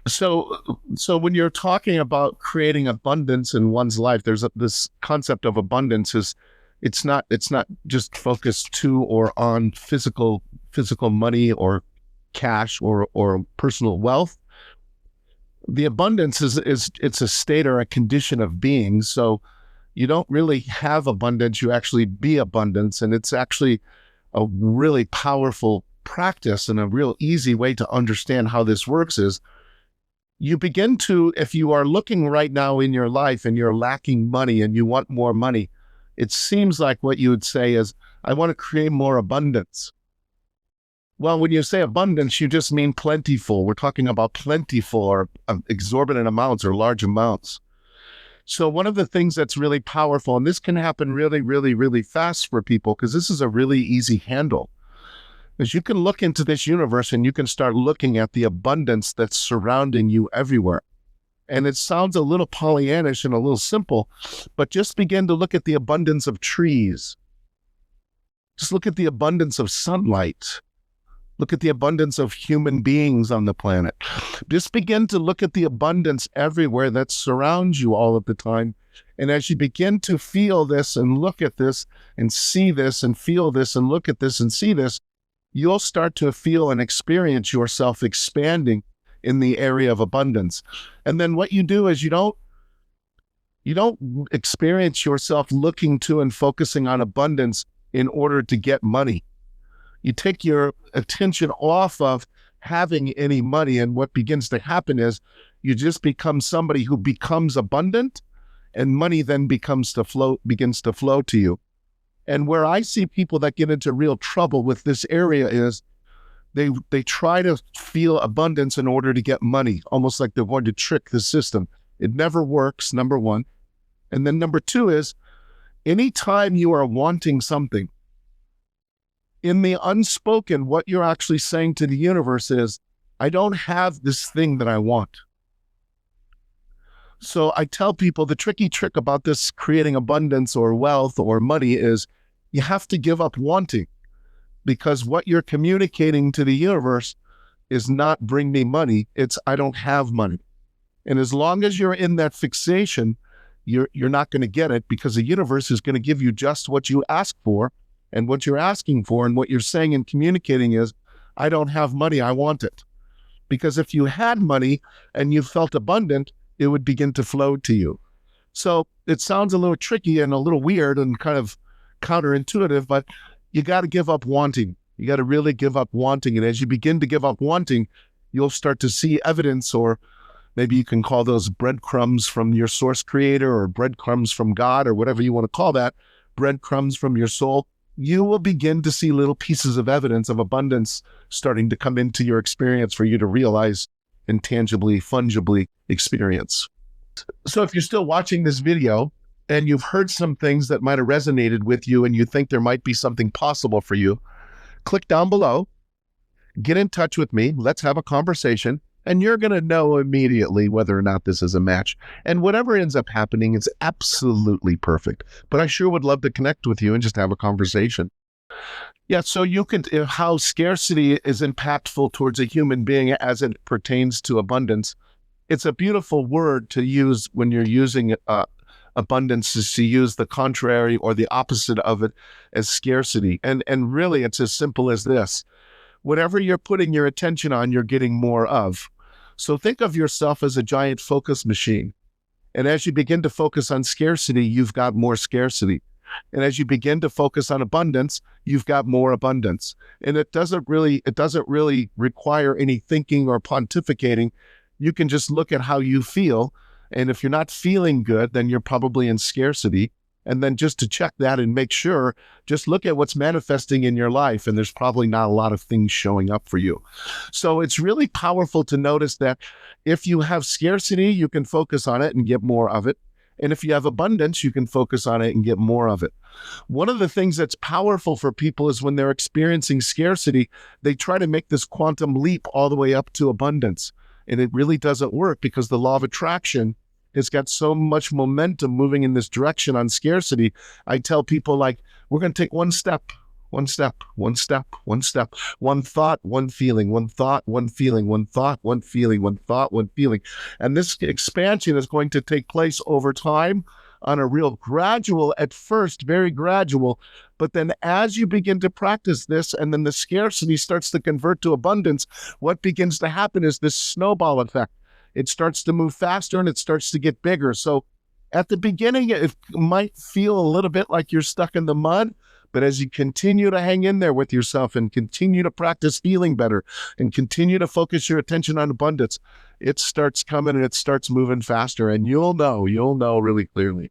So when you're talking about creating abundance in one's life, this concept of abundance is it's not just focused to or on physical money or cash or personal wealth. The abundance is it's a state or a condition of being. So you don't really have abundance, you actually be abundance. And it's actually a really powerful practice, and a real easy way to understand how this works is you begin to, if you are looking right now in your life and you're lacking money and you want more money, it seems like what you would say is, I want to create more abundance. Well, when you say abundance, you just mean plentiful. We're talking about plentiful or exorbitant amounts or large amounts. So one of the things that's really powerful, and this can happen really, really, really fast for people, because this is a really easy handle, is you can look into this universe and you can start looking at the abundance that's surrounding you everywhere. And it sounds a little Pollyannish and a little simple, but just begin to look at the abundance of trees. Just look at the abundance of sunlight. Look at the abundance of human beings on the planet. Just begin to look at the abundance everywhere that surrounds you all of the time. And as you begin to feel this and look at this and see this and feel this and look at this and see this, you'll start to feel and experience yourself expanding in the area of abundance. And then what you do is you don't experience yourself looking to and focusing on abundance in order to get money. You take your attention off of having any money, and what begins to happen is you just become somebody who becomes abundant, and money then begins to flow to you. And where I see people that get into real trouble with this area is they try to feel abundance in order to get money, almost like they're going to trick the system. It never works, number one. And then number two is, anytime you are wanting something, in the unspoken, what you're actually saying to the universe is, I don't have this thing that I want. So I tell people the tricky trick about this creating abundance or wealth or money is you have to give up wanting, because what you're communicating to the universe is not bring me money. It's I don't have money. And as long as you're in that fixation, you're not going to get it, because the universe is going to give you just what you ask for. And what you're asking for and what you're saying and communicating is, I don't have money, I want it. Because if you had money and you felt abundant, it would begin to flow to you. So it sounds a little tricky and a little weird and kind of counterintuitive, but you got to give up wanting. You got to really give up wanting. And as you begin to give up wanting, you'll start to see evidence, or maybe you can call those breadcrumbs from your source creator, or breadcrumbs from God, or whatever you want to call that, breadcrumbs from your soul. You will begin to see little pieces of evidence of abundance starting to come into your experience for you to realize and tangibly, fungibly experience. So if you're still watching this video and you've heard some things that might have resonated with you and you think there might be something possible for you, click down below, get in touch with me, let's have a conversation, and you're going to know immediately whether or not this is a match. And whatever ends up happening is absolutely perfect. But I sure would love to connect with you and just have a conversation. Yeah, so you can, how scarcity is impactful towards a human being as it pertains to abundance. It's a beautiful word to use when you're using abundance, is to use the contrary or the opposite of it as scarcity. And really, it's as simple as this. Whatever you're putting your attention on, you're getting more of. So think of yourself as a giant focus machine. And as you begin to focus on scarcity, you've got more scarcity. And as you begin to focus on abundance, you've got more abundance. And it doesn't really require any thinking or pontificating. You can just look at how you feel. And if you're not feeling good, then you're probably in scarcity. And then just to check that and make sure, just look at what's manifesting in your life, and there's probably not a lot of things showing up for you. So it's really powerful to notice that if you have scarcity, you can focus on it and get more of it. And if you have abundance, you can focus on it and get more of it. One of the things that's powerful for people is when they're experiencing scarcity, they try to make this quantum leap all the way up to abundance. And it really doesn't work, because the law of attraction has got so much momentum moving in this direction on scarcity. I tell people, like, we're going to take one step. one step, one step, one step, one thought, one feeling, one thought, one feeling, one thought, one feeling, one thought, one feeling. And this expansion is going to take place over time on a real gradual, at first, very gradual. But then as you begin to practice this, and then the scarcity starts to convert to abundance, what begins to happen is this snowball effect. It starts to move faster and it starts to get bigger. So at the beginning, it might feel a little bit like you're stuck in the mud, but as you continue to hang in there with yourself and continue to practice feeling better and continue to focus your attention on abundance, it starts coming and it starts moving faster, and you'll know really clearly.